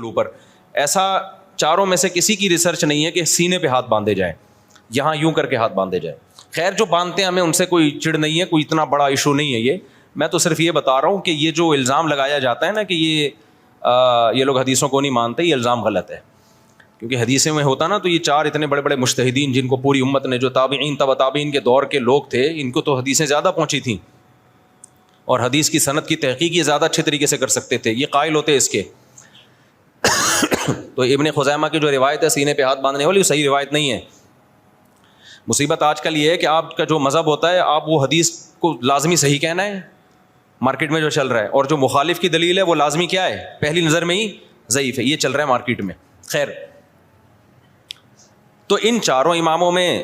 بالکل اوپر. ایسا چاروں میں سے کسی کی ریسرچ نہیں ہے کہ سینے پہ ہاتھ باندھے جائیں, یہاں یوں کر کے ہاتھ باندھے جائیں. خیر جو باندھتے ہیں ہمیں ان سے کوئی چڑ نہیں ہے, کوئی اتنا بڑا ایشو نہیں ہے یہ. میں تو صرف یہ بتا رہا ہوں کہ یہ جو الزام لگایا جاتا ہے نا کہ یہ لوگ حدیثوں کو نہیں مانتے, یہ الزام غلط ہے. کیونکہ حدیثوں میں ہوتا نا تو یہ چار اتنے بڑے بڑے مجتہدین جن کو پوری امت نے, جو تابعین تبع تابعین کے دور کے لوگ تھے, ان کو تو حدیثیں زیادہ پہنچی تھیں اور حدیث کی سند کی تحقیق یہ زیادہ اچھے طریقے سے کر سکتے تھے, یہ قائل ہوتے اس کے. تو ابن خزیمہ کی جو روایت ہے سینے پہ ہاتھ باندھنے والی, وہ صحیح روایت نہیں ہے. مصیبت آج کل یہ ہے کہ آپ کا جو مذہب ہوتا ہے آپ وہ حدیث کو لازمی صحیح کہنا ہے مارکیٹ میں جو چل رہا ہے, اور جو مخالف کی دلیل ہے وہ لازمی کیا ہے, پہلی نظر میں ہی ضعیف ہے. یہ چل رہا ہے مارکیٹ میں. خیر, تو ان چاروں اماموں میں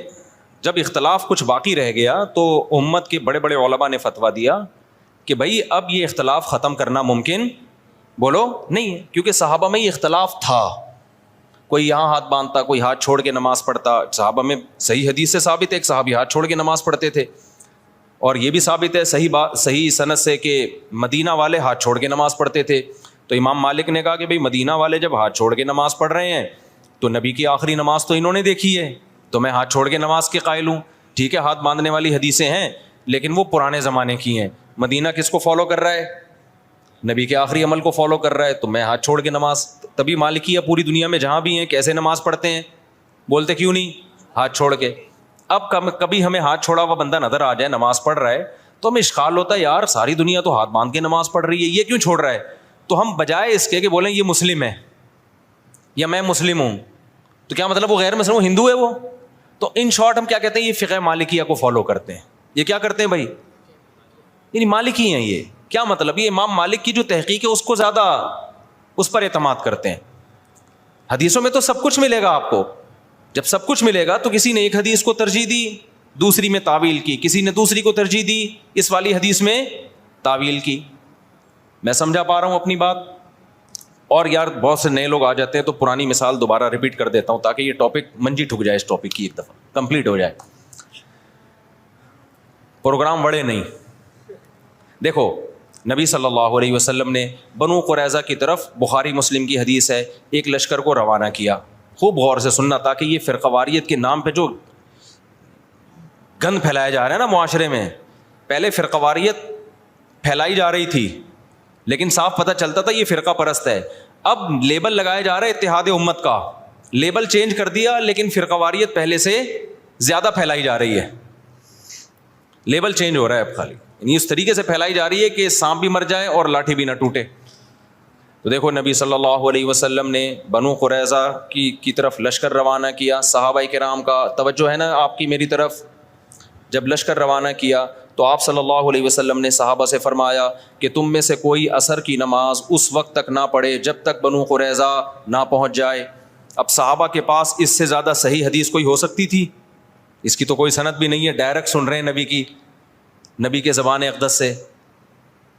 جب اختلاف کچھ باقی رہ گیا تو امت کے بڑے بڑے علماء نے فتویٰ دیا کہ بھائی اب یہ اختلاف ختم کرنا ممکن بولو نہیں ہے, کیونکہ صحابہ میں یہ اختلاف تھا. کوئی یہاں ہاتھ باندھتا, کوئی ہاتھ چھوڑ کے نماز پڑھتا. صحابہ میں صحیح حدیث سے ثابت ہے ایک صحابی ہاتھ چھوڑ کے نماز پڑھتے تھے, اور یہ بھی ثابت ہے صحیح سند سے کہ مدینہ والے ہاتھ چھوڑ کے نماز پڑھتے تھے. تو امام مالک نے کہا کہ بھئی مدینہ والے جب ہاتھ چھوڑ کے نماز پڑھ رہے ہیں تو نبی کی آخری نماز تو انہوں نے دیکھی ہے, تو میں ہاتھ چھوڑ کے نماز کے قائل ہوں. ٹھیک ہے, ہاتھ باندھنے والی حدیثیں ہیں لیکن وہ پرانے زمانے کی ہیں. مدینہ کس کو فالو کر رہا ہے, نبی کے آخری عمل کو فالو کر رہا ہے, تو میں ہاتھ چھوڑ کے نماز. تبھی مالکیہ پوری دنیا میں جہاں بھی ہیں کیسے نماز پڑھتے ہیں, بولتے کیوں نہیں ہاتھ چھوڑ کے. اب کبھی ہمیں ہاتھ چھوڑا ہوا بندہ نظر آ جائے نماز پڑھ رہا ہے تو ہمیں اشکال ہوتا ہے یار ساری دنیا تو ہاتھ باندھ کے نماز پڑھ رہی ہے, یہ کیوں چھوڑ رہا ہے. تو ہم بجائے اس کے کہ بولیں یہ مسلم ہے یا میں مسلم ہوں, تو کیا مطلب وہ غیر مسلم, وہ ہندو ہے وہ. تو ان شارٹ ہم کیا کہتے ہیں, یہ فقہ مالکیہ کو فالو کرتے ہیں. یہ کیا کرتے ہیں بھائی, یعنی مالکی ہیں. یہ کیا مطلب, یہ امام مالک کی جو تحقیق ہے اس کو زیادہ اس پر اعتماد کرتے ہیں. حدیثوں میں تو سب کچھ ملے گا آپ کو, جب سب کچھ ملے گا تو کسی نے ایک حدیث کو ترجیح دی, دوسری میں تعویل کی, کسی نے دوسری کو ترجیح دی, اس والی حدیث میں تعویل کی. میں سمجھا پا رہا ہوں اپنی بات. اور یار بہت سے نئے لوگ آ جاتے ہیں تو پرانی مثال دوبارہ ریپیٹ کر دیتا ہوں تاکہ یہ ٹاپک منجی ٹھک جائے, اس ٹاپک کی ایک دفعہ کمپلیٹ ہو جائے. پروگرام بڑے نہیں. دیکھو نبی صلی اللہ علیہ وسلم نے بنو قریظہ کی طرف, بخاری مسلم کی حدیث ہے, ایک لشکر کو روانہ کیا. خوب غور سے سننا تاکہ یہ فرقہ واریت کے نام پہ جو گند پھیلایا جا رہا ہے نا معاشرے میں, پہلے فرقہ واریت پھیلائی جا رہی تھی لیکن صاف پتہ چلتا تھا یہ فرقہ پرست ہے. اب لیبل لگایا جا رہا ہے اتحاد امت کا, لیبل چینج کر دیا لیکن فرقہ واریت پہلے سے زیادہ پھیلائی جا رہی ہے. لیبل چینج ہو رہا ہے اب خالی, یعنی اس طریقے سے پھیلائی جا رہی ہے کہ سانپ بھی مر جائے اور لاٹھی بھی نہ ٹوٹے. تو دیکھو نبی صلی اللہ علیہ وسلم نے بنو قریظہ کی طرف لشکر روانہ کیا. صحابہ کرام کا توجہ ہے نا آپ کی میری طرف. جب لشکر روانہ کیا تو آپ صلی اللہ علیہ وسلم نے صحابہ سے فرمایا کہ تم میں سے کوئی عصر کی نماز اس وقت تک نہ پڑھے جب تک بنو قریظہ نہ پہنچ جائے. اب صحابہ کے پاس اس سے زیادہ صحیح حدیث کوئی ہو سکتی تھی؟ اس کی تو کوئی سند بھی نہیں ہے, ڈائریکٹ سن رہے ہیں نبی کے زبان اقدس سے.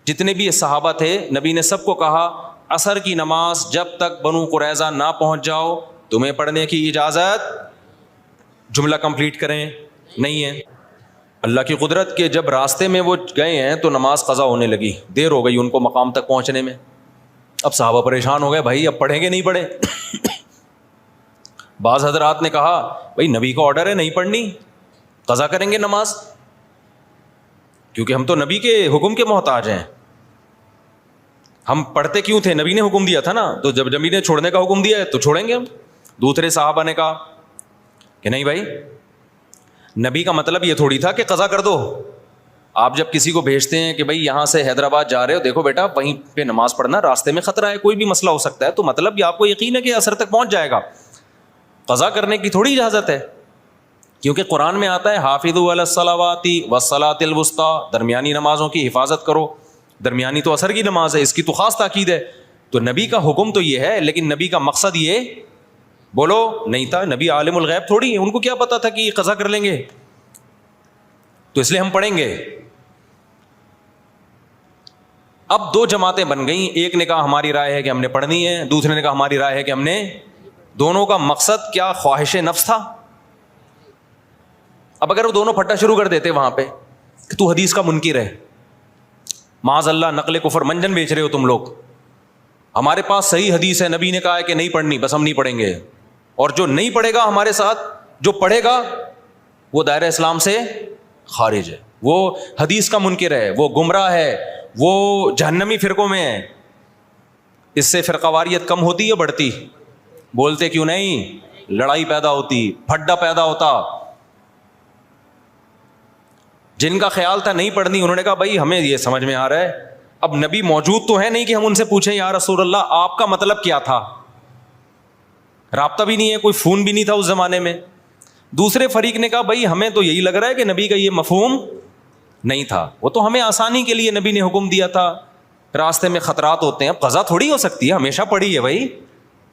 جتنے بھی صحابہ تھے نبی نے سب کو کہا عصر کی نماز جب تک بنو قریظہ نہ پہنچ جاؤ تمہیں پڑھنے کی اجازت. جملہ کمپلیٹ کریں, نہیں ہے. اللہ کی قدرت کے جب راستے میں وہ گئے ہیں تو نماز قضا ہونے لگی, دیر ہو گئی ان کو مقام تک پہنچنے میں. اب صحابہ پریشان ہو گئے, بھائی اب پڑھیں گے نہیں پڑھے. بعض حضرات نے کہا بھائی نبی کا آرڈر ہے نہیں پڑھنی, قضا کریں گے نماز, کیونکہ ہم تو نبی کے حکم کے محتاج ہیں. ہم پڑھتے کیوں تھے, نبی نے حکم دیا تھا نا, تو جب نبی نے چھوڑنے کا حکم دیا ہے تو چھوڑیں گے ہم. دوسرے صحابہ نے کہا کہ نہیں بھائی, نبی کا مطلب یہ تھوڑی تھا کہ قضا کر دو. آپ جب کسی کو بھیجتے ہیں کہ بھائی یہاں سے حیدرآباد جا رہے ہو, دیکھو بیٹا وہیں پہ نماز پڑھنا, راستے میں خطرہ ہے, کوئی بھی مسئلہ ہو سکتا ہے, تو مطلب یہ آپ کو یقین ہے کہ عصر تک پہنچ جائے گا. قضا کرنے کی تھوڑی اجازت ہے, کیونکہ قرآن میں آتا ہے حافظوا علی الصلوات والصلاۃ الوسطی, درمیانی نمازوں کی حفاظت کرو. درمیانی تو عصر کی نماز ہے, اس کی تو خاص تاکید ہے. تو نبی کا حکم تو یہ ہے, لیکن نبی کا مقصد یہ بولو نہیں تھا. نبی عالم الغیب تھوڑی ہے, ان کو کیا پتا تھا کہ یہ قضا کر لیں گے, تو اس لیے ہم پڑھیں گے. اب دو جماعتیں بن گئیں, ایک نے کہا ہماری رائے ہے کہ ہم نے پڑھنی ہے, دوسرے نے کہا ہماری رائے ہے کہ ہم نے. دونوں کا مقصد کیا, خواہش نفس تھا. اب اگر وہ دونوں پھٹا شروع کر دیتے وہاں پہ کہ تو حدیث کا منکر ہے, معاذ اللہ نقل کفر منجن بیچ رہے ہو تم لوگ, ہمارے پاس صحیح حدیث ہے, نبی نے کہا ہے کہ نہیں پڑھنی, بس ہم نہیں پڑھیں گے. اور جو نہیں پڑھے گا ہمارے ساتھ, جو پڑھے گا وہ دائرہ اسلام سے خارج ہے, وہ حدیث کا منکر ہے, وہ گمراہ ہے, وہ جہنمی فرقوں میں ہے. اس سے فرقہ واریت کم ہوتی ہے بڑھتی؟ بولتے کیوں نہیں؟ لڑائی پیدا ہوتی, پھڈا پیدا ہوتا. جن کا خیال تھا نہیں پڑھنی, انہوں نے کہا بھائی ہمیں یہ سمجھ میں آ رہا ہے, اب نبی موجود تو ہے نہیں کہ ہم ان سے پوچھیں یا رسول اللہ آپ کا مطلب کیا تھا. رابطہ بھی نہیں ہے, کوئی فون بھی نہیں تھا اس زمانے میں. دوسرے فریق نے کہا بھائی ہمیں تو یہی لگ رہا ہے کہ نبی کا یہ مفہوم نہیں تھا, وہ تو ہمیں آسانی کے لیے نبی نے حکم دیا تھا, راستے میں خطرات ہوتے ہیں, اب قضا تھوڑی ہو سکتی ہے, ہمیشہ پڑھی ہے بھائی,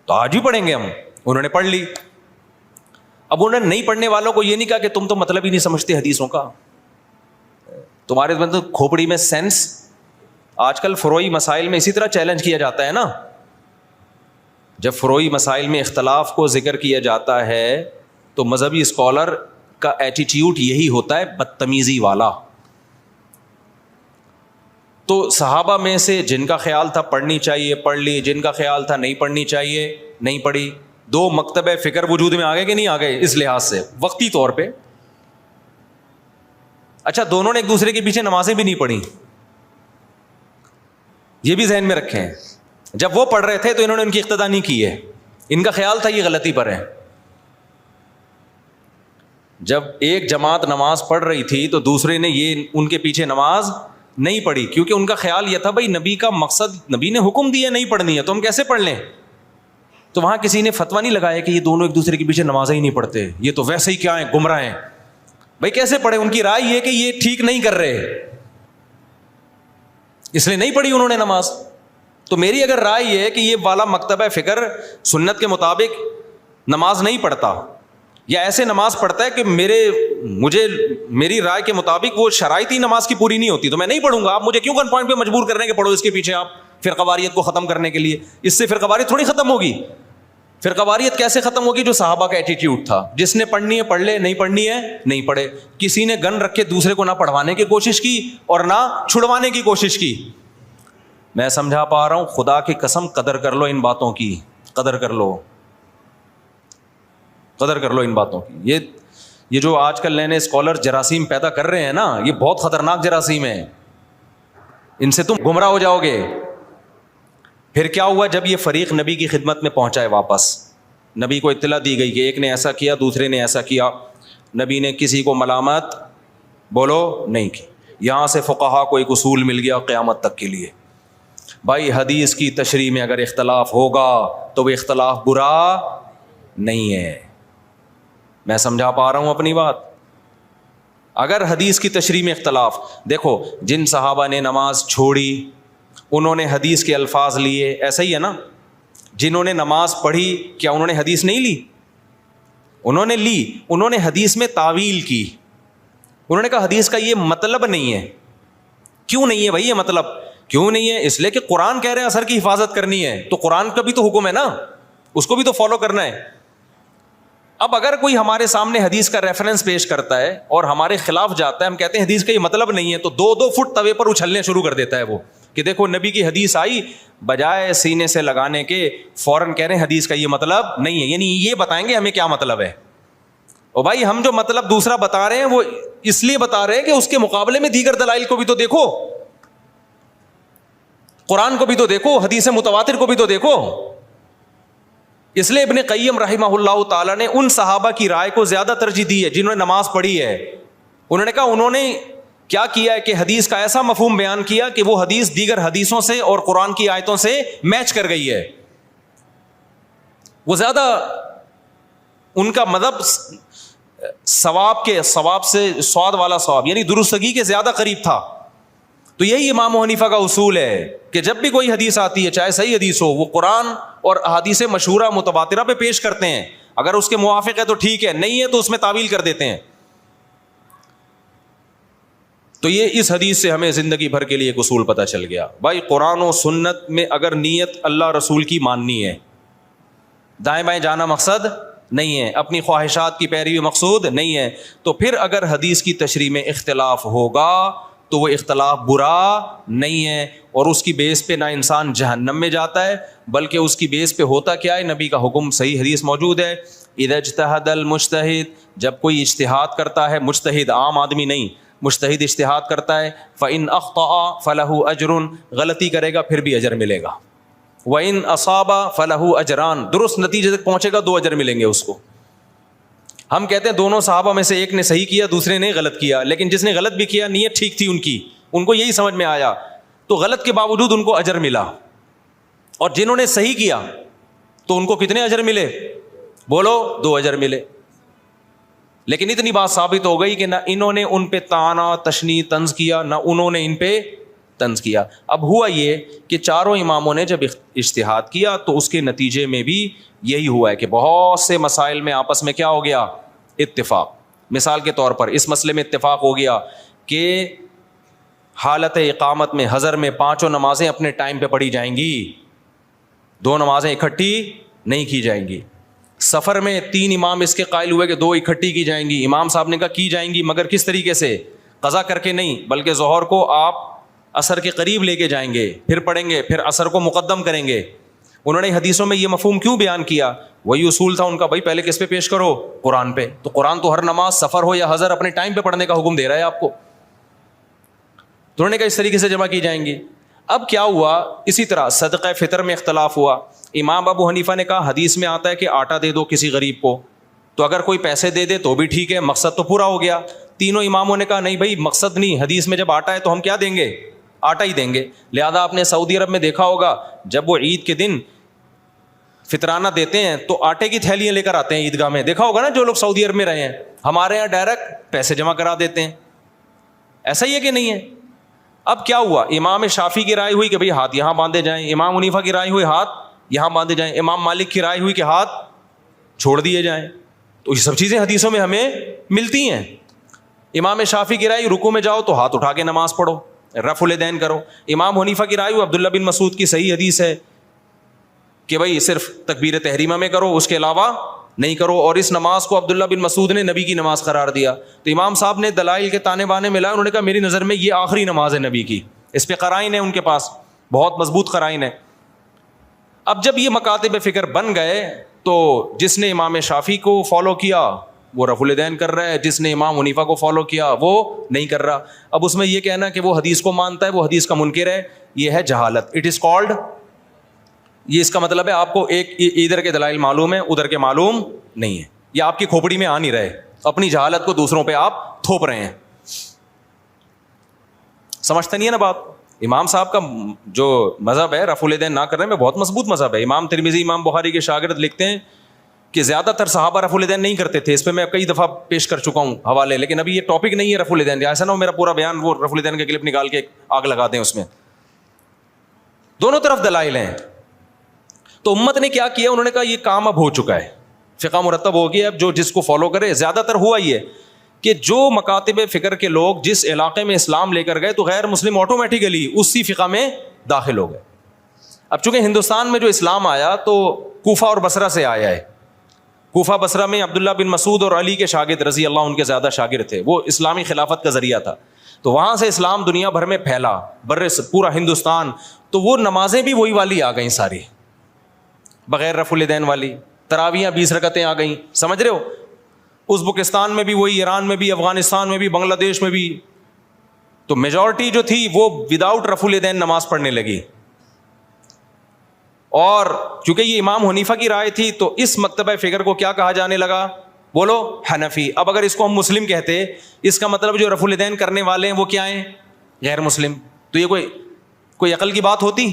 تو آج بھی پڑھیں گے ہم. انہوں نے پڑھ لی. اب انہوں نے نہیں پڑھنے والوں کو یہ نہیں کہا کہ تم تو مطلب ہی نہیں سمجھتے حدیثوں کا, تمہارے مطلب کھوپڑی میں سینس. آج کل فروعی مسائل میں اسی طرح چیلنج کیا جاتا ہے نا, جب فروعی مسائل میں اختلاف کو ذکر کیا جاتا ہے تو مذہبی اسکالر کا ایٹیٹیوڈ یہی ہوتا ہے, بدتمیزی والا. تو صحابہ میں سے جن کا خیال تھا پڑھنی چاہیے پڑھ لی, جن کا خیال تھا نہیں پڑھنی چاہیے نہیں پڑھی. دو مکتب فکر وجود میں آ گئے کہ نہیں آ گئے اس لحاظ سے وقتی طور پہ. اچھا, دونوں نے ایک دوسرے کے پیچھے نمازیں بھی نہیں پڑھی, یہ بھی ذہن میں رکھیں. جب وہ پڑھ رہے تھے تو انہوں نے ان کی اقتدا نہیں کی ہے, ان کا خیال تھا یہ غلطی پر ہے. جب ایک جماعت نماز پڑھ رہی تھی تو دوسرے نے یہ ان کے پیچھے نماز نہیں پڑھی, کیونکہ ان کا خیال یہ تھا بھائی نبی کا مقصد, نبی نے حکم دیا نہیں پڑھنی ہے تو ہم کیسے پڑھ لیں. تو وہاں کسی نے فتویٰ نہیں لگایا کہ یہ دونوں ایک دوسرے کے پیچھے نمازیں ہی نہیں پڑھتے, یہ تو ویسے ہی کیا ہیں, گمراہ ہیں. بھائی کیسے پڑھے, ان کی رائے یہ کہ یہ ٹھیک نہیں کر رہے, اس لیے نہیں پڑھی انہوں نے نماز. تو میری اگر رائے یہ ہے کہ یہ والا مکتبہ فکر سنت کے مطابق نماز نہیں پڑھتا, یا ایسے نماز پڑھتا ہے کہ میری رائے کے مطابق وہ شرائط ہی نماز کی پوری نہیں ہوتی, تو میں نہیں پڑھوں گا. آپ مجھے کیوں گن پوائنٹ پہ مجبور کر رہے ہیں کہ پڑھو اس کے پیچھے آپ فرقہ واریت کو ختم کرنے کے لیے؟ اس سے فرقہ واریت تھوڑی ختم ہوگی. فرقہ واریت کیسے ختم ہوگی؟ جو صحابہ کا ایٹیٹیوڈ تھا, جس نے پڑھنی ہے پڑھ لے, نہیں پڑھنی ہے نہیں پڑھے. کسی نے گن رکھ کے دوسرے کو نہ پڑھوانے کی کوشش کی اور نہ چھڑوانے کی کوشش کی. میں سمجھا پا رہا ہوں, خدا کی قسم قدر کر لو ان باتوں کی, قدر کر لو, قدر کر لو ان باتوں کی. یہ جو آج کل نئے نئے اسکالر جراثیم پیدا کر رہے ہیں نا, یہ بہت خطرناک جراثیم ہے, ان سے تم گمراہ ہو جاؤ گے. پھر کیا ہوا جب یہ فریق نبی کی خدمت میں پہنچا ہے واپس, نبی کو اطلاع دی گئی کہ ایک نے ایسا کیا دوسرے نے ایسا کیا, نبی نے کسی کو ملامت بولو نہیں کی. یہاں سے فقہا کو ایک اصول مل گیا قیامت تک کے لیے, بھائی حدیث کی تشریح میں اگر اختلاف ہوگا تو وہ اختلاف برا نہیں ہے. میں سمجھا پا رہا ہوں اپنی بات؟ اگر حدیث کی تشریح میں اختلاف, دیکھو جن صحابہ نے نماز چھوڑی انہوں نے حدیث کے الفاظ لیے, ایسا ہی ہے نا. جنہوں نے نماز پڑھی کیا انہوں نے حدیث نہیں لی؟ انہوں نے لی, انہوں نے حدیث میں تعویل کی. انہوں نے کہا حدیث کا یہ مطلب نہیں ہے. کیوں نہیں ہے بھائی یہ مطلب؟ کیوں نہیں ہے؟ اس لیے کہ قرآن کہہ رہے ہیں اثر کی حفاظت کرنی ہے, تو قرآن کا بھی تو حکم ہے نا, اس کو بھی تو فالو کرنا ہے. اب اگر کوئی ہمارے سامنے حدیث کا ریفرنس پیش کرتا ہے اور ہمارے خلاف جاتا ہے, ہم کہتے ہیں حدیث کا یہ مطلب نہیں ہے, تو 2-2 فٹ توے پر اچھلنے شروع کر دیتا ہے وہ کہ دیکھو نبی کی حدیث آئی, بجائے سینے سے لگانے کے فوراً کہہ رہے ہیں حدیث کا یہ مطلب نہیں ہے. یعنی یہ بتائیں گے ہمیں کیا مطلب ہے. اور بھائی ہم جو مطلب دوسرا بتا رہے ہیں وہ اس لیے بتا رہے ہیں کہ اس کے مقابلے میں دیگر دلائل کو بھی تو دیکھو, قرآن کو بھی تو دیکھو, حدیث متواتر کو بھی تو دیکھو. اس لیے ابن قیم رحمہ اللہ تعالیٰ نے ان صحابہ کی رائے کو زیادہ ترجیح دی ہے جنہوں نے نماز پڑھی ہے. انہوں نے کہا انہوں نے کیا کیا ہے کہ حدیث کا ایسا مفہوم بیان کیا کہ وہ حدیث دیگر حدیثوں سے اور قرآن کی آیتوں سے میچ کر گئی ہے. وہ زیادہ ان کا مذہب ثواب سے سواد والا ثواب یعنی درستگی کے زیادہ قریب تھا. تو یہی امام ابو حنیفہ کا اصول ہے کہ جب بھی کوئی حدیث آتی ہے چاہے صحیح حدیث ہو, وہ قرآن اور احادیث مشہورہ متواترہ پہ پیش کرتے ہیں. اگر اس کے موافق ہے تو ٹھیک ہے, نہیں ہے تو اس میں تعویل کر دیتے ہیں. تو یہ اس حدیث سے ہمیں زندگی بھر کے لیے ایک اصول پتہ چل گیا. بھائی قرآن و سنت میں اگر نیت اللہ رسول کی ماننی ہے, دائیں بائیں جانا مقصد نہیں ہے, اپنی خواہشات کی پیروی مقصود نہیں ہے, تو پھر اگر حدیث کی تشریح میں اختلاف ہوگا تو وہ اختلاف برا نہیں ہے, اور اس کی بیس پہ نہ انسان جہنم میں جاتا ہے, بلکہ اس کی بیس پہ ہوتا کیا ہے, نبی کا حکم صحیح حدیث موجود ہے, اذا اجتہد المجتہد, جب کوئی اجتہاد کرتا ہے, مجتہد عام آدمی نہیں, مجتہد اجتہاد کرتا ہے, فإن اخطأ فلہ اجر, غلطی کرے گا پھر بھی اجر ملے گا, وإن اصاب فلہ اجران, درست نتیجے تک پہنچے گا 2 اجر ملیں گے اس کو. ہم کہتے ہیں دونوں صحابہ میں سے ایک نے صحیح کیا دوسرے نے غلط کیا, لیکن جس نے غلط بھی کیا نیت ٹھیک تھی ان کی, ان کو یہی سمجھ میں آیا تو غلط کے باوجود ان کو اجر ملا, اور جنہوں نے صحیح کیا تو ان کو کتنے اجر ملے, بولو 2 اجر ملے. لیکن اتنی بات ثابت ہو گئی کہ نہ انہوں نے ان پہ طعنہ تشنیع طنز کیا, نہ انہوں نے ان پہ طنز کیا. اب ہوا یہ کہ چاروں اماموں نے جب اجتہاد کیا تو اس کے نتیجے میں بھی یہی ہوا ہے کہ بہت سے مسائل میں آپس میں کیا ہو گیا, اتفاق. مثال کے طور پر اس مسئلے میں اتفاق ہو گیا کہ حالت اقامت میں حضر میں 5 نمازیں اپنے ٹائم پہ پڑھی جائیں گی, 2 نمازیں اکٹھی نہیں کی جائیں گی. سفر میں 3 امام اس کے قائل ہوئے کہ 2 اکٹھی کی جائیں گی, امام صاحب نے کہا کی جائیں گی, مگر کس طریقے سے, قضا کر کے نہیں, بلکہ ظہر کو آپ عصر کے قریب لے کے جائیں گے, پھر پڑھیں گے, پھر عصر کو مقدم کریں گے. انہوں نے حدیثوں میں یہ مفہوم کیوں بیان کیا, وہی اصول تھا ان کا, بھائی پہلے کس پہ پیش کرو, قرآن پہ. تو قرآن تو ہر نماز سفر ہو یا حضر اپنے ٹائم پہ پڑھنے کا حکم دے رہا ہے آپ کو, تو انہوں نے کہا اس طریقے سے جمع کی جائیں گی. اب کیا ہوا, اسی طرح صدقہ فطر میں اختلاف ہوا. امام ابو حنیفہ نے کہا حدیث میں آتا ہے کہ آٹا دے دو کسی غریب کو, تو اگر کوئی پیسے دے دے تو بھی ٹھیک ہے, مقصد تو پورا ہو گیا. تینوں اماموں نے کہا نہیں بھائی مقصد نہیں, حدیث میں جب آٹا ہے تو ہم کیا دیں گے, آٹا ہی دیں گے. لہذا آپ نے سعودی عرب میں دیکھا ہوگا جب وہ عید کے دن فطرانہ دیتے ہیں تو آٹے کی تھیلیاں لے کر آتے ہیں عیدگاہ میں, دیکھا ہوگا نا جو لوگ سعودی عرب میں رہے ہیں. ہمارے یہاں ڈائریکٹ پیسے جمع کرا دیتے ہیں, ایسا ہی ہے کہ نہیں ہے. اب کیا ہوا, امام شافعی کی رائے ہوئی کہ بھئی ہاتھ یہاں باندھے جائیں, امام حنیفہ کی رائے ہوئی ہاتھ یہاں باندھے جائیں, امام مالک کی رائے ہوئی کہ ہاتھ چھوڑ دیے جائیں. تو یہ سب چیزیں حدیثوں میں ہمیں ملتی ہیں. امام شافعی کی رائے رکوع میں جاؤ تو ہاتھ اٹھا کے نماز پڑھو, رفع الیدین کرو. امام حنیفہ کی رائے ہوئی عبداللہ بن مسعود کی صحیح حدیث ہے کہ بھئی صرف تکبیر تحریمہ میں کرو, اس کے علاوہ نہیں کرو, اور اس نماز کو عبداللہ بن مسعود نے نبی کی نماز قرار دیا. تو امام صاحب نے دلائل کے تانے بانے ملائے, انہوں نے کہا میری نظر میں یہ آخری نماز ہے نبی کی, اس پہ قرائن ہے ان کے پاس, بہت مضبوط قرائن ہے. اب جب یہ مکاتب فکر بن گئے تو جس نے امام شافعی کو فالو کیا وہ رفع الیدین کر رہا ہے, جس نے امام حنیفہ کو فالو کیا وہ نہیں کر رہا. اب اس میں یہ کہنا کہ وہ حدیث کو مانتا ہے وہ حدیث کا منکر ہے, یہ ہے جہالت. اٹ از کالڈ, یہ اس کا مطلب ہے آپ کو ایک ادھر کے دلائل معلوم ہے ادھر کے معلوم نہیں ہے, یہ آپ کی کھوپڑی میں آ نہیں رہے, اپنی جہالت کو دوسروں پہ آپ تھوپ رہے ہیں. سمجھتے نہیں ہے نا بات. امام صاحب کا جو مذہب ہے رفع الیدین نہ کرنے میں بہت مضبوط مذہب ہے. امام ترمذی امام بخاری کے شاگرد لکھتے ہیں کہ زیادہ تر صحابہ رفع الیدین نہیں کرتے تھے. اس پہ میں کئی دفعہ پیش کر چکا ہوں حوالے, لیکن ابھی یہ ٹاپک نہیں ہے رفع الیدین, ایسا نہ ہو میرا پورا بیان وہ رفع الیدین کا کلپ نکال کے آگ لگا دیں اس میں. دونوں طرف دلائل ہیں. تو امت نے کیا کیا, انہوں نے کہا یہ کام اب ہو چکا ہے, فقہ مرتب ہو گیا, اب جو جس کو فالو کرے. زیادہ تر ہوا یہ کہ جو مکاتب فکر کے لوگ جس علاقے میں اسلام لے کر گئے تو غیر مسلم آٹومیٹیکلی اسی فقہ میں داخل ہو گئے. اب چونکہ ہندوستان میں جو اسلام آیا تو کوفہ اور بصرہ سے آیا ہے. کوفہ بصرہ میں عبداللہ بن مسعود اور علی کے شاگرد رضی اللہ ان کے زیادہ شاگرد تھے, وہ اسلامی خلافت کا ذریعہ تھا. تو وہاں سے اسلام دنیا بھر میں پھیلا, پورا ہندوستان. تو وہ نمازیں بھی وہی والی آ گئیں ساری, بغیر رفع الیدین والی. تراویحیں 20 رکعتیں آ گئیں, سمجھ رہے ہو. ازبکستان میں بھی وہی, ایران میں بھی, افغانستان میں بھی, بنگلہ دیش میں بھی. تو میجورٹی جو تھی وہ وداؤٹ رفع الیدین نماز پڑھنے لگی. اور چونکہ یہ امام حنیفہ کی رائے تھی تو اس مکتبہ فکر کو کیا کہا جانے لگا, بولو حنفی. اب اگر اس کو ہم مسلم کہتے, اس کا مطلب جو رفع الیدین کرنے والے ہیں وہ کیا ہیں, غیر مسلم. تو یہ کوئی عقل کی بات ہوتی؟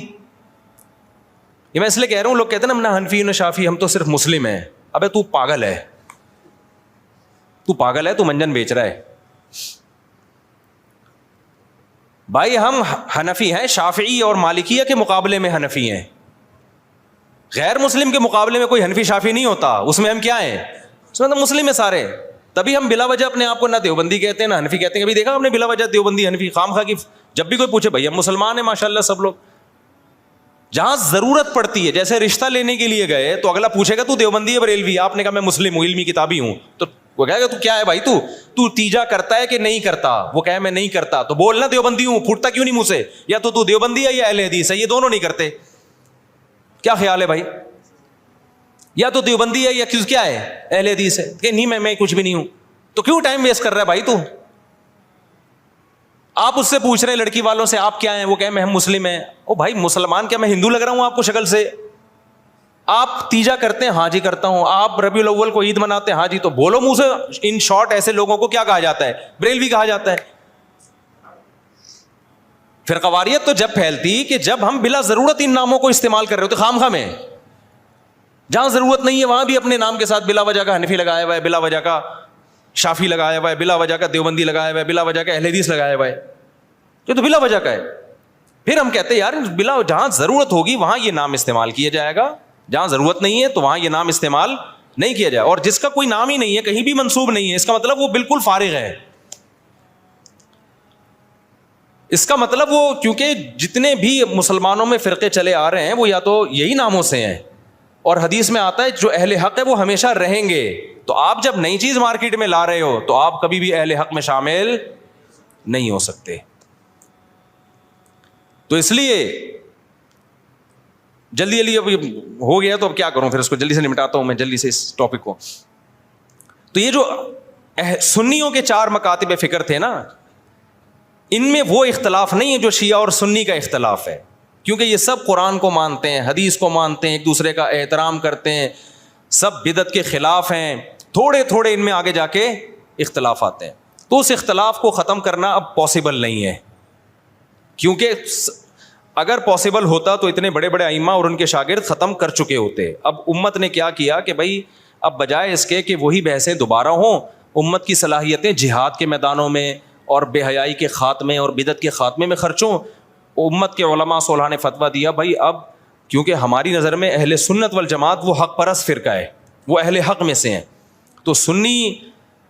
یہ میں اس لیے کہہ رہا ہوں, لوگ کہتے ہیں نا حنفی نہ شافی, ہم تو صرف مسلم ہیں. ابے تو پاگل ہے, تو منجن بیچ رہا ہے. بھائی ہم حنفی ہیں, شافعی اور مالکیہ کے مقابلے میں حنفی ہیں. غیر مسلم کے مقابلے میں کوئی حنفی شافعی نہیں ہوتا, اس میں ہم کیا ہیں, اس میں تو مسلم ہیں سارے. تبھی ہم بلا وجہ اپنے آپ کو نہ دیوبندی کہتے ہیں نہ حنفی کہتے ہیں. کبھی دیکھا ہم نے بلا وجہ دیوبندی حنفی خام خواہ کی؟ جب بھی کوئی پوچھے بھائی ہم مسلمان ہیں ماشاء اللہ سب لوگ. جہاں ضرورت پڑتی ہے, جیسے رشتہ لینے کے لیے گئے تو اگلا پوچھے گا تو دیوبندی ہے بریلوی, آپ نے کہا میں مسلم ہوں, علمی کتابی ہوں, تو وہ کہے گا تو کیا ہے بھائی, تو تیجا کرتا ہے کہ نہیں کرتا؟ وہ کہے میں نہیں کرتا. تو بولنا دیوبندی ہوں, پھوٹتا کیوں نہیں منہ سے؟ یا تو دیوبندی ہے یا اہل حدیث ہے, یہ دونوں نہیں کرتے. کیا خیال ہے بھائی؟ یا تو دیوبندی ہے یا کیا ہے, اہل حدیث ہے. کہ نہیں میں کچھ بھی نہیں ہوں. تو کیوں ٹائم ویسٹ کر رہا ہے بھائی تو؟ آپ اس سے پوچھ رہے ہیں لڑکی والوں سے آپ کیا ہیں, وہ کہیں میں ہم مسلم ہیں. او بھائی مسلمان کیا میں ہندو لگ رہا ہوں آپ کو شکل سے؟ آپ تیجا کرتے ہیں, ہاں جی کرتا ہوں. آپ ربیع الاول کو عید مناتے ہیں, ہاں جی. تو بولو منہ سے. ان شارٹ ایسے لوگوں کو کیا کہا جاتا ہے؟ بریلوی کہا جاتا ہے. فرقواریت تو جب پھیلتی کہ جب ہم بلا ضرورت ان ناموں کو استعمال کر رہے ہوتے خام خام ہے. جہاں ضرورت نہیں ہے وہاں بھی اپنے نام کے ساتھ بلا وجہ کا حنفی لگایا ہوا ہے, بلا وجہ کا شافی لگایا ہوا ہے, بلا وجہ کا دیوبندی لگایا ہوا ہے, بلا وجہ کا اہل حدیث لگایا ہوا ہے. یہ تو بلا وجہ کا ہے. پھر ہم کہتے ہیں یار بلا جہاں ضرورت ہوگی وہاں یہ نام استعمال کیا جائے گا, جہاں ضرورت نہیں ہے تو وہاں یہ نام استعمال نہیں کیا جائے. اور جس کا کوئی نام ہی نہیں ہے, کہیں بھی منسوب نہیں ہے, اس کا مطلب وہ بالکل فارغ ہے. اس کا مطلب وہ, کیونکہ جتنے بھی مسلمانوں میں فرقے چلے آ رہے ہیں وہ یا تو یہی ناموں سے ہیں, اور حدیث میں آتا ہے جو اہل حق ہے وہ ہمیشہ رہیں گے. تو آپ جب نئی چیز مارکیٹ میں لا رہے ہو تو آپ کبھی بھی اہل حق میں شامل نہیں ہو سکتے. تو اس لیے جلدی اب ہو گیا تو اب کیا کروں, پھر اس کو جلدی سے نمٹاتا ہوں میں جلدی سے اس ٹاپک کو. تو یہ جو سنیوں کے 4 مکاتب فکر تھے نا, ان میں وہ اختلاف نہیں ہے جو شیعہ اور سنی کا اختلاف ہے, کیونکہ یہ سب قرآن کو مانتے ہیں, حدیث کو مانتے ہیں, ایک دوسرے کا احترام کرتے ہیں, سب بدعت کے خلاف ہیں. تھوڑے ان میں آگے جا کے اختلاف آتے ہیں. تو اس اختلاف کو ختم کرنا اب پاسبل نہیں ہے, کیونکہ اگر پاسبل ہوتا تو اتنے بڑے بڑے ائمہ اور ان کے شاگرد ختم کر چکے ہوتے. اب امت نے کیا کیا کہ بھائی اب بجائے اس کے کہ وہی بحثیں دوبارہ ہوں, امت کی صلاحیتیں جہاد کے میدانوں میں اور بے حیائی کے خاتمے اور بدعت کے خاتمے میں خرچوں. امت کے علماء صلحاء نے فتویٰ دیا بھائی اب کیونکہ ہماری نظر میں اہل سنت والجماعت وہ حق پرست فرقہ ہے, وہ اہل حق میں سے ہیں. تو سنی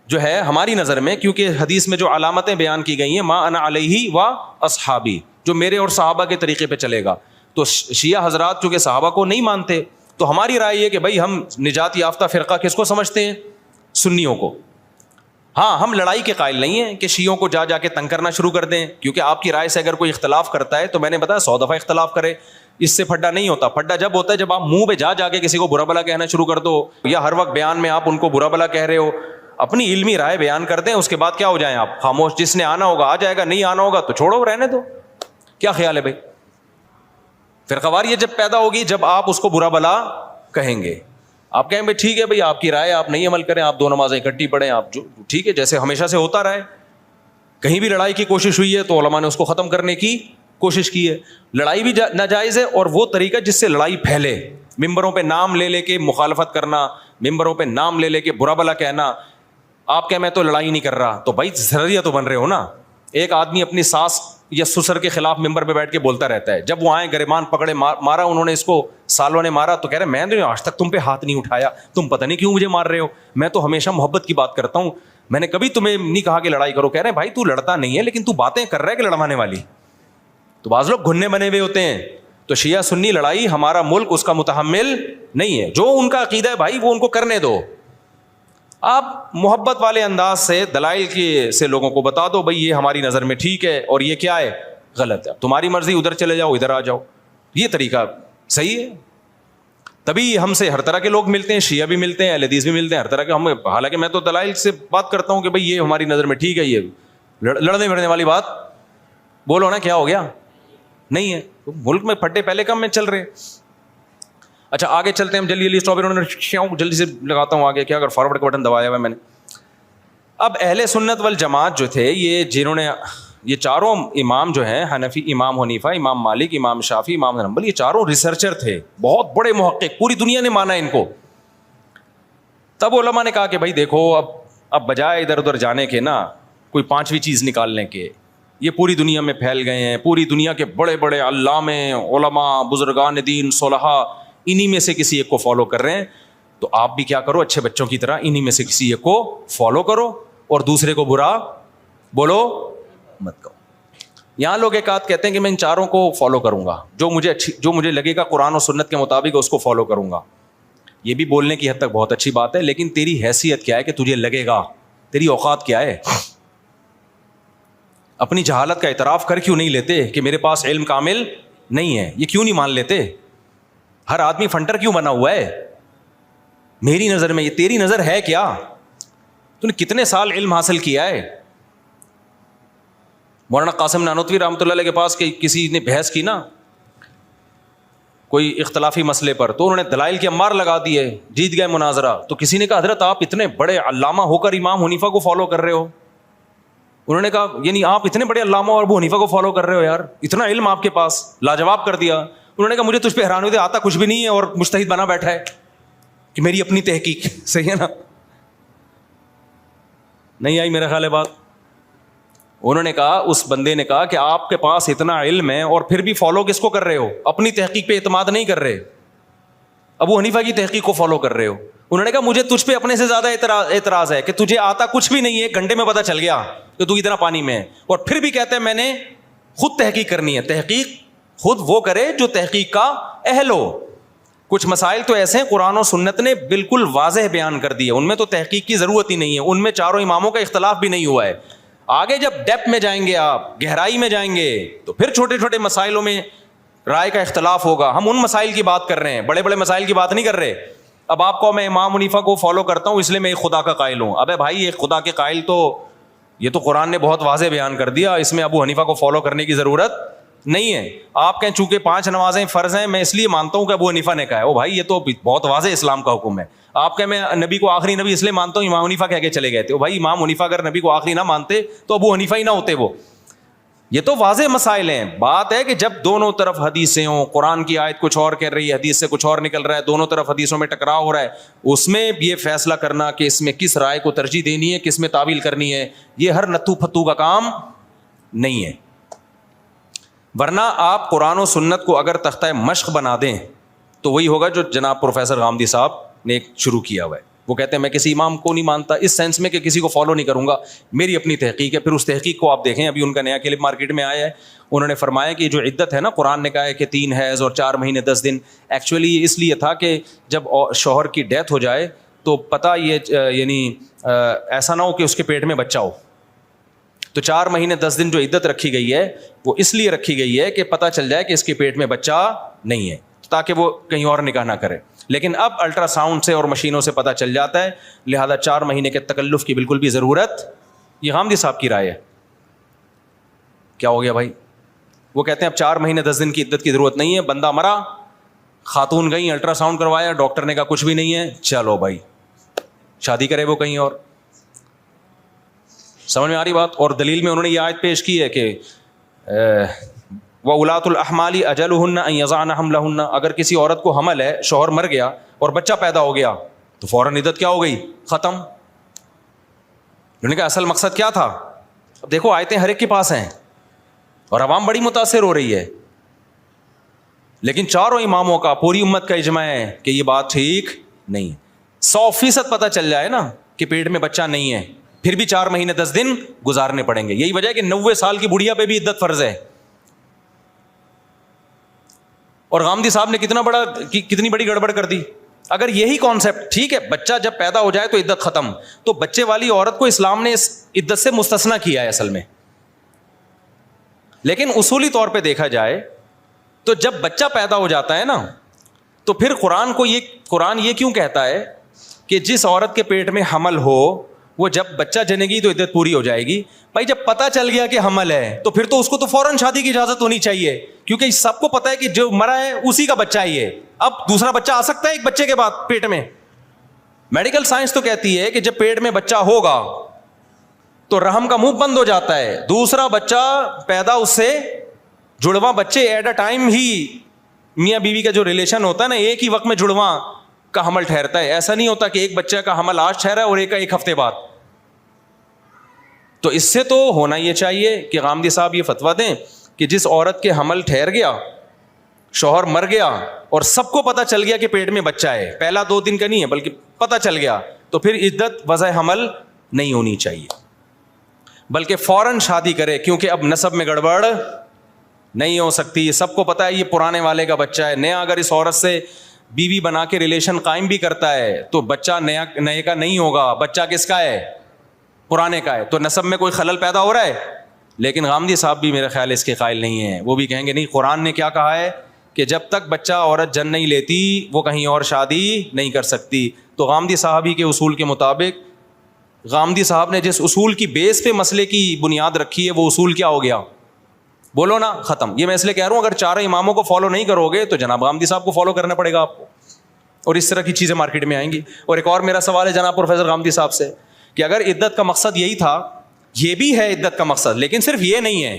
جو ہے ہماری نظر میں, کیونکہ حدیث میں جو علامتیں بیان کی گئی ہیں ما انا علیہ و اصحابی, جو میرے اور صحابہ کے طریقے پہ چلے گا. تو شیعہ حضرات چونکہ صحابہ کو نہیں مانتے, تو ہماری رائے یہ کہ بھائی ہم نجات یافتہ فرقہ کس کو سمجھتے ہیں؟ سنیوں کو. ہاں ہم لڑائی کے قائل نہیں ہیں کہ شیعوں کو جا کے تنگ کرنا شروع کر دیں, کیونکہ آپ کی رائے سے اگر کوئی اختلاف کرتا ہے تو میں نے بتایا 100 دفعہ اختلاف کرے, اس سے پھڈا نہیں ہوتا. پھڈا جب ہوتا ہے جب آپ منہ پہ جا کے کسی کو برا بلا کہنا شروع کر دو, یا ہر وقت بیان میں آپ ان کو برا بلا کہہ رہے ہو. اپنی علمی رائے بیان کر دیں, اس کے بعد کیا ہو جائیں آپ خاموش. جس نے آنا ہوگا آ جائے گا, نہیں آنا ہوگا تو چھوڑو رہنے دو. کیا خیال ہے بھائی؟ فرقواریت جب پیدا ہوگی جب آپ اس کو برا بلا کہیں گے. آپ کہیں بھائی ٹھیک ہے بھائی آپ کی رائے, آپ نہیں عمل کریں, آپ 2 نمازیں اکٹھی پڑھیں, آپ جو ٹھیک ہے جیسے ہمیشہ سے ہوتا رہے. کہیں بھی لڑائی کی کوشش ہوئی ہے تو علماء نے اس کو ختم کرنے کی کوشش کی ہے. لڑائی بھی ناجائز ہے, اور وہ طریقہ جس سے لڑائی پھیلے, ممبروں پہ نام لے کے مخالفت کرنا, ممبروں پہ نام لے کے برا بلا کہنا. آپ کہ میں تو لڑائی نہیں کر رہا, تو بھائی ذریعہ تو بن رہے ہو نا. ایک آدمی اپنی ساس یا سسر کے خلاف ممبر پہ بیٹھ کے بولتا رہتا ہے, جب وہ آئے گریبان پکڑے مارا انہوں نے اس کو, سالوں نے مارا, تو کہہ رہے میں نے آج تک تم پہ ہاتھ نہیں اٹھایا, تم پتہ نہیں کیوں مجھے مار رہے ہو, میں تو ہمیشہ محبت کی بات کرتا ہوں, میں نے کبھی تمہیں نہیں کہا کہ لڑائی کرو. کہہ رہے ہیں بھائی تو لڑتا نہیں ہے لیکن تو باتیں کر رہا ہے کہ لڑوانے والی. تو بعض لوگ گھننے بنے ہوئے ہوتے ہیں. تو شیعہ سنی لڑائی ہمارا ملک اس کا متحمل نہیں ہے. جو ان کا عقیدہ ہے بھائی وہ ان کو کرنے دو. آپ محبت والے انداز سے دلائل کی سے لوگوں کو بتا دو بھائی یہ ہماری نظر میں ٹھیک ہے اور یہ کیا ہے غلط ہے, تمہاری مرضی, ادھر چلے جاؤ ادھر آ جاؤ. یہ طریقہ صحیح ہے. تبھی ہم سے ہر طرح کے لوگ ملتے ہیں, شیعہ بھی ملتے ہیں, اہل حدیث بھی ملتے ہیں, ہر طرح کے. ہم حالانکہ میں تو دلائل سے بات کرتا ہوں کہ بھائی یہ ہماری نظر میں ٹھیک ہے, یہ لڑنے بڑھنے والی بات بولو نا, کیا ہو گیا نہیں ہے. ملک میں پھٹے پہلے کم میں چل رہے. اچھا آگے چلتے ہیں ہم جلدی جلدی سے لگاتا ہوں آگے, کیا اگر فارورڈ کا بٹن دبایا ہوا ہے میں نے. اب اہل سنت والجماعت جو تھے, یہ جنہوں نے یہ چاروں امام جو ہیں, حنفی, امام حنیفہ, امام مالک, امام شافعی, امام حنبل, یہ چاروں ریسرچر تھے, بہت بڑے محقق, پوری دنیا نے مانا ان کو. تب علماء نے کہا کہ بھائی دیکھو اب بجائے ادھر ادھر جانے کے نا کوئی 5ویں چیز نکالنے کے, یہ پوری دنیا میں پھیل گئے ہیں, پوری دنیا کے بڑے بڑے علامے, علماء, بزرگان دین, صلحاء, انہی میں سے کسی ایک کو فالو کر رہے ہیں. تو آپ بھی کیا کرو, اچھے بچوں کی طرح انہی میں سے کسی ایک کو فالو کرو اور دوسرے کو برا بولو مت کرو. یہاں لوگ ایک آدھ کہتے ہیں کہ میں ان چاروں کو فالو کروں گا, جو مجھے لگے گا قرآن و سنت کے مطابق اس کو فالو کروں گا. یہ بھی بولنے کی حد تک بہت اچھی بات ہے, لیکن تیری حیثیت کیا ہے کہ تجھے لگے گا, تیری اوقات کیا ہے؟ اپنی جہالت کا اعتراف کر کیوں نہیں لیتے کہ میرے پاس علم کامل نہیں ہے؟ یہ کیوں نہیں مان لیتے؟ ہر آدمی فنٹر کیوں بنا ہوا ہے؟ میری نظر میں, یہ تیری نظر ہے کیا؟ تو نے کتنے سال علم حاصل کیا ہے؟ مولانا قاسم نانوتوی رحمۃ اللہ علیہ کے پاس کسی نے بحث کی نا کوئی اختلافی مسئلے پر, تو انہوں نے دلائل کے انبار لگا دیے, جیت گئے مناظرہ. تو کسی نے کہا حضرت آپ اتنے بڑے علامہ ہو کر امام حنیفہ کو فالو کر رہے ہو. انہوں نے کہا یعنی آپ اتنے بڑے علامہ اور ابو حنیفہ کو فالو کر رہے ہو یار, اتنا علم آپ کے پاس, لاجواب کر دیا. انہوں نے کہا مجھے تجھ پہ حیران ہوتے, آتا کچھ بھی نہیں ہے اور مجتہد بنا بیٹھا ہے کہ میری اپنی تحقیق. صحیح ہے نا؟ نہیں آئی میرا خیال ہے بات. انہوں نے کہا, اس بندے نے کہا کہ آپ کے پاس اتنا علم ہے اور پھر بھی فالو کس کو کر رہے ہو؟ اپنی تحقیق پہ اعتماد نہیں کر رہے, ابو حنیفہ کی تحقیق کو فالو کر رہے ہو. انہوں نے کہا مجھے تجھ پہ اپنے سے زیادہ اعتراض ہے کہ تجھے آتا کچھ بھی نہیں ہے, 1 گھنٹے میں پتہ چل گیا کہ تو اتنا پانی میں ہے, اور پھر بھی کہتے ہیں میں نے خود تحقیق کرنی ہے. تحقیق خود وہ کرے جو تحقیق کا اہل ہو. کچھ مسائل تو ایسے ہیں قرآن و سنت نے بالکل واضح بیان کر دی ہے, ان میں تو تحقیق کی ضرورت ہی نہیں ہے, ان میں چاروں اماموں کا اختلاف بھی نہیں ہوا ہے. آگے جب ڈیپتھ میں جائیں گے, آپ گہرائی میں جائیں گے, تو پھر چھوٹے چھوٹے مسائلوں میں رائے کا اختلاف ہوگا. ہم ان مسائل کی بات کر رہے ہیں, بڑے بڑے مسائل کی بات نہیں کر رہے. اب آپ کو میں امام حنیفہ کو فالو کرتا ہوں اس لیے میں ایک خدا کا قائل ہوں. ابے بھائی ایک خدا کے قائل تو یہ تو قرآن نے بہت واضح بیان کر دیا, اس میں ابو حنیفہ کو فالو کرنے کی ضرورت نہیں ہے. آپ کہیں چونکہ 5 نمازیں فرض ہیں میں اس لیے مانتا ہوں کہ ابو حنیفہ نے کہا ہے, او بھائی یہ تو بہت واضح اسلام کا حکم ہے. آپ کہیں میں نبی کو آخری نبی اس لیے مانتا ہوں, امام حنیفہ کہہ کے چلے گئے تھے. او بھائی امام حنیفہ اگر نبی کو آخری نہ مانتے تو ابو حنیفہ ہی نہ ہوتے. وہ یہ تو واضح مسائل ہیں. بات ہے کہ جب دونوں طرف حدیثیں ہوں, قرآن کی آیت کچھ اور کہہ رہی ہے, حدیث سے کچھ اور نکل رہا ہے, دونوں طرف حدیثوں میں ٹکراؤ ہو رہا ہے, اس میں یہ فیصلہ کرنا کہ اس میں کس رائے کو ترجیح دینی ہے, کس میں تعویل کرنی ہے, یہ ہر نتھو پھتو کا کام نہیں ہے. ورنہ آپ قرآن و سنت کو اگر تختہ مشق بنا دیں تو وہی ہوگا جو جناب پروفیسر غامدی صاحب نے ایک شروع کیا ہوا ہے. وہ کہتے ہیں میں کسی امام کو نہیں مانتا اس سینس میں کہ کسی کو فالو نہیں کروں گا, میری اپنی تحقیق ہے. پھر اس تحقیق کو آپ دیکھیں, ابھی ان کا نیا کلپ مارکیٹ میں آیا ہے, انہوں نے فرمایا کہ جو عدت ہے نا, قرآن نے کہا ہے کہ 3 حیض اور 4 مہینے 10 دن, ایکچولی یہ اس لیے تھا کہ جب شوہر کی ڈیتھ ہو جائے تو پتہ یہ یعنی ایسا نہ ہو کہ اس کے پیٹ میں بچہ ہو. تو 4 مہینے 10 دن جو عدت رکھی گئی ہے وہ اس لیے رکھی گئی ہے کہ پتہ چل جائے کہ اس کے پیٹ میں بچہ نہیں ہے, تاکہ وہ کہیں اور نکاح نہ کرے. لیکن اب الٹرا ساؤنڈ سے اور مشینوں سے پتہ چل جاتا ہے, لہذا 4 مہینے کے تکلف کی بالکل بھی ضرورت. یہ غامدی صاحب کی رائے ہے. کیا ہو گیا بھائی؟ وہ کہتے ہیں اب 4 مہینے 10 دن کی عدت کی ضرورت نہیں ہے. بندہ مرا, خاتون گئی, الٹرا ساؤنڈ کروایا, ڈاکٹر نے کہا کچھ بھی نہیں ہے, چلو بھائی شادی کرے وہ کہیں اور. سمجھ میں آ رہی بات؟ اور دلیل میں انہوں نے یہ آیت پیش کی ہے کہ وَأُولَاتُ الْأَحْمَالِ أَجَلُهُنَّ أَن يَضَعْنَ حَمْلَهُنَّ, اگر کسی عورت کو حمل ہے, شوہر مر گیا اور بچہ پیدا ہو گیا تو فوراً عدت کیا ہو گئی؟ ختم. انہوں نے کہا اصل مقصد کیا تھا؟ اب دیکھو آیتیں ہر ایک کے پاس ہیں اور عوام بڑی متاثر ہو رہی ہے, لیکن چاروں اماموں کا, پوری امت کا اجماع ہے کہ یہ بات ٹھیک نہیں ہے. 100% پتہ چل جائے نا کہ پیٹ میں بچہ نہیں ہے, پھر بھی 4 مہینے 10 دن گزارنے پڑیں گے. یہی وجہ ہے کہ 90 سال کی بڑھیا پہ بھی عدت فرض ہے. اور غامدی صاحب نے کتنی بڑی گڑبڑ کر دی. اگر یہی کانسیپٹ ٹھیک ہے, بچہ جب پیدا ہو جائے تو عدت ختم, تو بچے والی عورت کو اسلام نے اس عدت سے مستثنیٰ کیا ہے اصل میں. لیکن اصولی طور پہ دیکھا جائے تو جب بچہ پیدا ہو جاتا ہے نا, تو پھر قرآن یہ کیوں کہتا ہے کہ جس عورت کے پیٹ میں حمل ہو وہ جب بچہ جنے گی تو عدت پوری ہو جائے گی. بھائی جب پتہ چل گیا کہ حمل ہے تو پھر تو اس کو تو فوراً شادی کی اجازت ہونی چاہیے, کیونکہ سب کو پتہ ہے کہ جو مرا ہے اسی کا بچہ ہی ہے. اب دوسرا بچہ آ سکتا ہے ایک بچے کے بعد پیٹ میں؟ میڈیکل سائنس تو کہتی ہے کہ جب پیٹ میں بچہ ہوگا تو رحم کا منہ بند ہو جاتا ہے, دوسرا بچہ پیدا اس سے جڑواں بچے ایٹ اے ٹائم ہی, میاں بیوی کا جو ریلیشن ہوتا ہے نا, ایک ہی وقت میں جڑواں کا حمل ٹھہرتا ہے. ایسا نہیں ہوتا کہ ایک بچہ کا حمل آج ٹھہرا ہے اور ایک کا 1 ہفتے بعد. تو اس سے تو ہونا یہ چاہیے کہ غامدی صاحب یہ فتویٰ دیں کہ جس عورت کے حمل ٹھہر گیا, شوہر مر گیا اور سب کو پتہ چل گیا کہ پیٹ میں بچہ ہے, پہلا 2 دن کا نہیں ہے بلکہ پتہ چل گیا, تو پھر عدت وضع حمل نہیں ہونی چاہیے, بلکہ فوراً شادی کرے, کیونکہ اب نسب میں گڑبڑ نہیں ہو سکتی. سب کو پتہ ہے یہ پرانے والے کا بچہ ہے, نیا اگر اس عورت سے بیوی بنا کے ریلیشن قائم بھی کرتا ہے تو بچہ نئے کا نہیں ہوگا, بچہ کس کا ہے؟ پرانے کا ہے. تو نسب میں کوئی خلل پیدا ہو رہا ہے. لیکن غامدی صاحب بھی میرا خیال اس کے قائل نہیں ہیں. وہ بھی کہیں گے نہیں, قرآن نے کیا کہا ہے کہ جب تک بچہ عورت جن نہیں لیتی وہ کہیں اور شادی نہیں کر سکتی. تو غامدی صاحبی کے اصول کے مطابق غامدی صاحب نے جس اصول کی بیس پہ مسئلے کی بنیاد رکھی ہے وہ اصول کیا ہو گیا؟ بولو نا, ختم. یہ میں اس لیے کہہ رہا ہوں اگر چاروں اماموں کو فالو نہیں کرو گے تو جناب غامدی صاحب کو فالو کرنا پڑے گا آپ کو, اور اس طرح کی چیزیں مارکیٹ میں آئیں گی. اور ایک اور میرا سوال ہے جناب پروفیسر غامدی صاحب سے کہ اگر عدت کا مقصد یہی تھا, یہ بھی ہے عدت کا مقصد, لیکن صرف یہ نہیں ہے,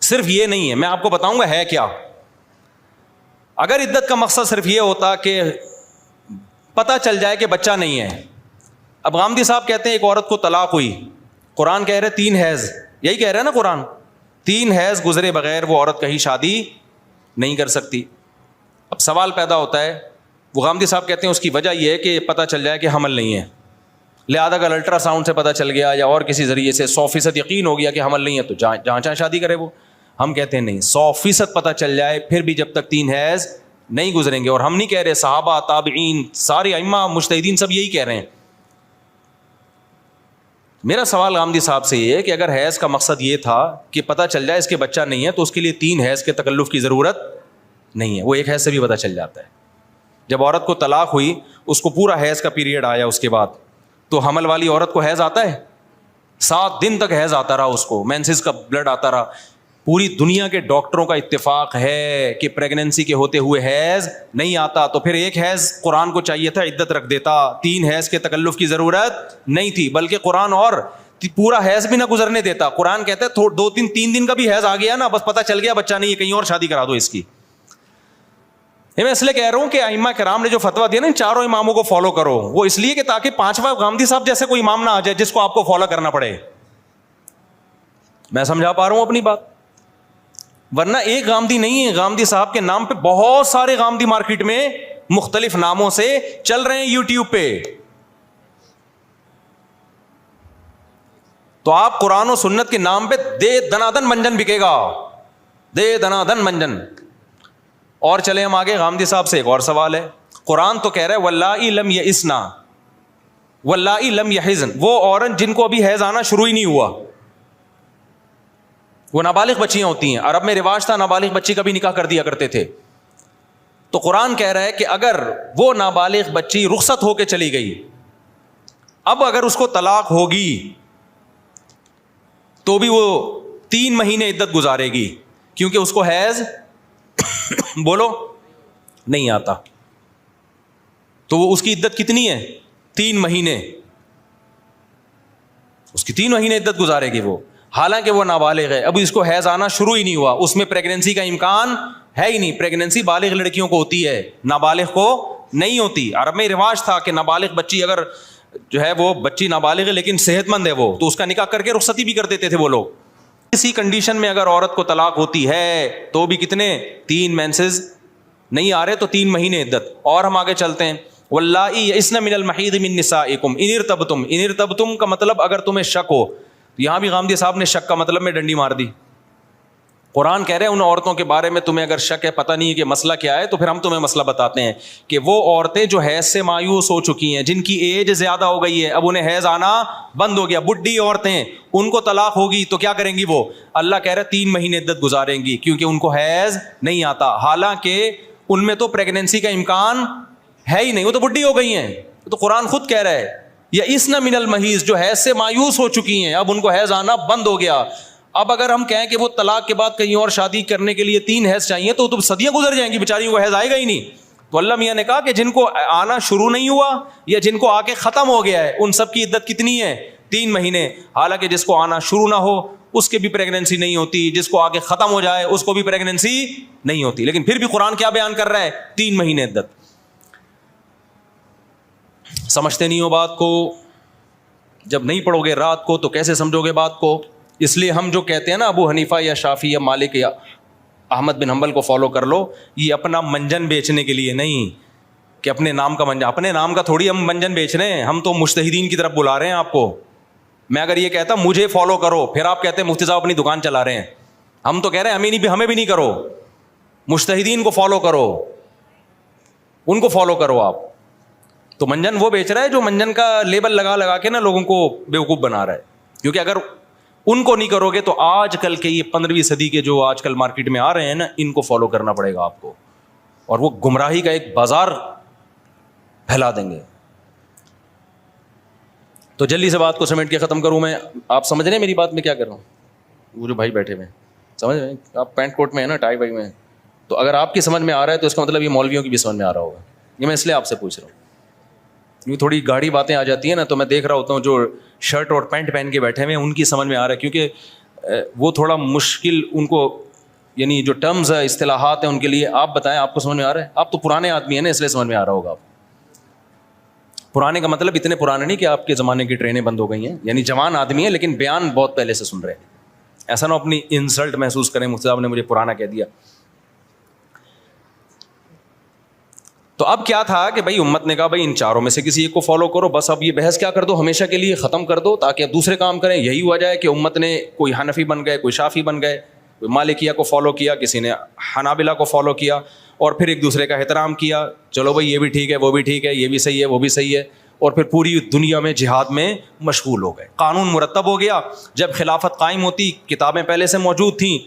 صرف یہ نہیں ہے, میں آپ کو بتاؤں گا ہے کیا. اگر عدت کا مقصد صرف یہ ہوتا کہ پتہ چل جائے کہ بچہ نہیں ہے. اب غامدی صاحب کہتے ہیں ایک عورت کو طلاق ہوئی, قرآن کہہ رہے 3 حیض, یہی کہہ رہے ہیں نا قرآن, 3 حیض گزرے بغیر وہ عورت کہیں شادی نہیں کر سکتی. اب سوال پیدا ہوتا ہے, وہ غامدی صاحب کہتے ہیں اس کی وجہ یہ ہے کہ پتہ چل جائے کہ حمل نہیں ہے, لہٰذا اگر الٹرا ساؤنڈ سے پتہ چل گیا یا اور کسی ذریعے سے 100% یقین ہو گیا کہ حمل نہیں ہے تو جہاں چاہے شادی کرے وہ. ہم کہتے ہیں نہیں, 100% پتہ چل جائے پھر بھی جب تک 3 حیض نہیں گزریں گے. اور ہم نہیں کہہ رہے, صحابہ تابعین سارے ائمہ مجتہدین سب یہی کہہ رہے ہیں. میرا سوال غامدی صاحب سے یہ ہے کہ اگر حیض کا مقصد یہ تھا کہ پتہ چل جائے اس کے بچہ نہیں ہے تو اس کے لیے 3 حیض کے تکلف کی ضرورت نہیں ہے, وہ 1 حیض سے بھی پتہ چل جاتا ہے. جب عورت کو طلاق ہوئی, اس کو پورا حیض کا پیریڈ آیا, اس کے بعد تو حمل والی عورت کو حیض آتا ہے, 7 دن تک حیض آتا رہا, اس کو مینسز کا بلڈ آتا رہا. پوری دنیا کے ڈاکٹروں کا اتفاق ہے کہ پریگننسی کے ہوتے ہوئے حیض نہیں آتا. تو پھر 1 حیض قرآن کو چاہیے تھا, عدت رکھ دیتا, 3 حیض کے تکلف کی ضرورت نہیں تھی. بلکہ قرآن اور پورا حیض بھی نہ گزرنے دیتا. قرآن کہتا ہے 2-3 دن کا بھی حیض آ گیا نا, بس پتہ چل گیا بچہ نہیں ہے, کہیں اور شادی کرا دو اس کی. میں اس لیے کہہ رہا ہوں کہ ائمہ کرام نے جو فتویٰ دیا نا, چاروں اماموں کو فالو کرو. وہ اس لیے کہ تاکہ 5واں غامدی صاحب جیسے کوئی امام نہ آ جائے جس کو آپ کو فالو کرنا پڑے. میں سمجھا پا رہا ہوں اپنی بات؟ ورنہ ایک غامدی نہیں ہے, غامدی صاحب کے نام پہ بہت سارے غامدی مارکیٹ میں مختلف ناموں سے چل رہے ہیں یوٹیوب پہ. تو آپ قرآن و سنت کے نام پہ دے دنادن منجن بکے گا, دے دنادن منجن. اور چلے ہم آگے, غامدی صاحب سے ایک اور سوال ہے. قرآن تو کہہ رہا ہے واللائی لم یئسنا واللائی لم یحزن, وہ عورت جن کو ابھی حیض آنا شروع ہی نہیں ہوا, وہ نابالغ بچیاں ہوتی ہیں. عرب میں رواج تھا نابالغ بچی کا بھی نکاح کر دیا کرتے تھے. تو قرآن کہہ رہا ہے کہ اگر وہ نابالغ بچی رخصت ہو کے چلی گئی, اب اگر اس کو طلاق ہوگی تو بھی وہ 3 مہینے عدت گزارے گی, کیونکہ اس کو حیض بولو نہیں آتا. تو وہ اس کی عدت کتنی ہے؟ 3 مہینے. اس کی 3 مہینے عدت گزارے گی وہ, حالانکہ وہ نابالغ ہے, ابھی اس کو حیض آنا شروع ہی نہیں ہوا, اس میں پریگننسی کا امکان ہے ہی نہیں. پریگننسی بالغ لڑکیوں کو ہوتی ہے, نابالغ کو نہیں ہوتی. عرب میں رواج تھا کہ نابالغ بچی اگر جو ہے وہ بچی نابالغ ہے لیکن صحت مند ہے وہ, تو اس کا نکاح کر کے رخصتی بھی کر دیتے تھے وہ لوگ. اسی کنڈیشن میں اگر عورت کو طلاق ہوتی ہے تو بھی کتنے 3 مینسز نہیں آ رہے تو 3 مہینے عدت. اور ہم آگے چلتے ہیں, واللائی یئسن من المحیض من نسائکم ان ارتبتم. ان ارتبتم کا مطلب اگر تمہیں شک ہو, یہاں بھی غامدی صاحب نے شک کا مطلب میں ڈنڈی مار دی. قرآن کہہ رہے ہیں ان عورتوں کے بارے میں تمہیں اگر شک ہے, پتہ نہیں ہے کہ مسئلہ کیا ہے, تو پھر ہم تمہیں مسئلہ بتاتے ہیں کہ وہ عورتیں جو حیض سے مایوس ہو چکی ہیں, جن کی ایج زیادہ ہو گئی ہے, اب انہیں حیض آنا بند ہو گیا, بڈھی عورتیں, ان کو طلاق ہوگی تو کیا کریں گی وہ؟ اللہ کہہ رہے 3 مہینے عدت گزاریں گی, کیونکہ ان کو حیض نہیں آتا. حالانکہ ان میں تو پریگننسی کا امکان ہے ہی نہیں, وہ تو بڈھی ہو گئی ہیں. تو قرآن خود کہہ رہا ہے یئسن من المحیض, جو حیض سے مایوس ہو چکی ہیں, اب ان کو حیض آنا بند ہو گیا. اب اگر ہم کہیں کہ وہ طلاق کے بعد کہیں اور شادی کرنے کے لیے 3 حیض چاہیے تو صدیاں گزر جائیں گی, بیچاریوں کو حیض آئے گا ہی نہیں. تو اللہ میاں نے کہا کہ جن کو آنا شروع نہیں ہوا یا جن کو آ کے ختم ہو گیا ہے, ان سب کی عدت کتنی ہے؟ 3 مہینے. حالانکہ جس کو آنا شروع نہ ہو اس کی بھی پریگننسی نہیں ہوتی, جس کو آگے ختم ہو جائے اس کو بھی پریگننسی نہیں ہوتی. لیکن پھر بھی قرآن کیا بیان کر رہا ہے؟ 3 مہینے عدت. سمجھتے نہیں ہو بات کو, جب نہیں پڑھو گے رات کو تو کیسے سمجھو گے بات کو. اس لیے ہم جو کہتے ہیں نا ابو حنیفہ یا شافعی یا مالک یا احمد بن حنبل کو فالو کر لو, یہ اپنا منجن بیچنے کے لیے نہیں کہ اپنے نام کا منجن, اپنے نام کا تھوڑی ہم منجن بیچ رہے ہیں, ہم تو مجتہدین کی طرف بلا رہے ہیں آپ کو. میں اگر یہ کہتا مجھے فالو کرو, پھر آپ کہتے ہیں مفتی صاحب اپنی دکان چلا رہے ہیں. ہم تو کہہ رہے ہیں ہمیں بھی نہیں کرو, مجتہدین کو فالو کرو. ان کو فالو کرو آپ. تو منجن وہ بیچ رہا ہے جو منجن کا لیبل لگا لگا کے نا لوگوں کو بیوقوف بنا رہا ہے. کیونکہ اگر ان کو نہیں کرو گے تو آج کل کے یہ 15ویں صدی کے جو آج کل مارکیٹ میں آ رہے ہیں نا, ان کو فالو کرنا پڑے گا آپ کو, اور وہ گمراہی کا ایک بازار پھیلا دیں گے. تو جلدی سے بات کو سمیٹ کے ختم کروں میں. آپ سمجھ رہے ہیں میری بات میں کیا کر رہا ہوں؟ وہ جو بھائی بیٹھے ہوئے سمجھ رہے ہیں, آپ پینٹ کوٹ میں ہیں نا, ٹائی وائی میں, تو اگر آپ کی سمجھ میں آ رہا ہے تو اس کا مطلب یہ مولویوں کی بھی سمجھ میں آ رہا ہوگا. یہ میں اس لیے آپ سے پوچھ رہا ہوں. یہ تھوڑی گاڑی باتیں آ جاتی ہیں نا, تو میں دیکھ رہا ہوتا ہوں جو شرٹ اور پینٹ پہن کے بیٹھے ہوئے ہیں ان کی سمجھ میں آ رہا ہے, کیونکہ وہ تھوڑا مشکل ان کو, یعنی جو ٹرمز ہے اصطلاحات ہیں ان کے لیے. آپ بتائیں آپ کو سمجھ میں آ رہا ہے؟ آپ تو پرانے آدمی ہیں نا, اس لیے سمجھ میں آ رہا ہوگا. آپ پرانے کا مطلب اتنے پرانے نہیں کہ آپ کے زمانے کی ٹرینیں بند ہو گئی ہیں, یعنی جوان آدمی ہیں لیکن بیان بہت پہلے سے سن رہے ہیں. ایسا نہ اپنی انسلٹ محسوس کریں, مفتی صاحب نے مجھے پرانا کہہ دیا. تو اب کیا تھا کہ بھائی امت نے کہا بھائی ان چاروں میں سے کسی ایک کو فالو کرو, بس اب یہ بحث کیا کر دو, ہمیشہ کے لیے ختم کر دو, تاکہ اب دوسرے کام کریں. یہی ہوا جائے کہ امت نے کوئی حنفی بن گئے, کوئی شافی بن گئے, کوئی مالکیہ کو فالو کیا, کسی نے حنابلہ کو فالو کیا, اور پھر ایک دوسرے کا احترام کیا. چلو بھائی یہ بھی ٹھیک ہے, وہ بھی ٹھیک ہے, یہ بھی صحیح ہے, وہ بھی صحیح ہے, اور پھر پوری دنیا میں جہاد میں مشغول ہو گئے. قانون مرتب ہو گیا. جب خلافت قائم ہوتی, کتابیں پہلے سے موجود تھیں,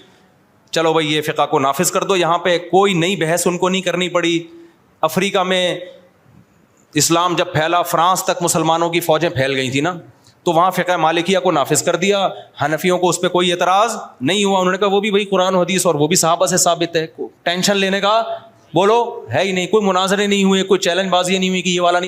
چلو بھائی یہ فقہ کو نافذ کر دو. یہاں پہ کوئی نئی بحث ان کو نہیں کرنی پڑی. افریقہ میں اسلام جب پھیلا, فرانس تک مسلمانوں کی فوجیں پھیل گئی تھی نا, تو وہاں فقہ مالکیہ کو نافذ کر دیا. حنفیوں کو اس پہ کوئی اعتراض نہیں ہوا. انہوں نے کہا وہ بھی بھائی قرآن و حدیث اور وہ بھی صحابہ سے ثابت ہے. ٹینشن لینے کا بولو ہے ہی نہیں, کوئی مناظرے نہیں ہوئے, کوئی چیلنج بازی نہیں ہوئی کہ یہ والا نہیں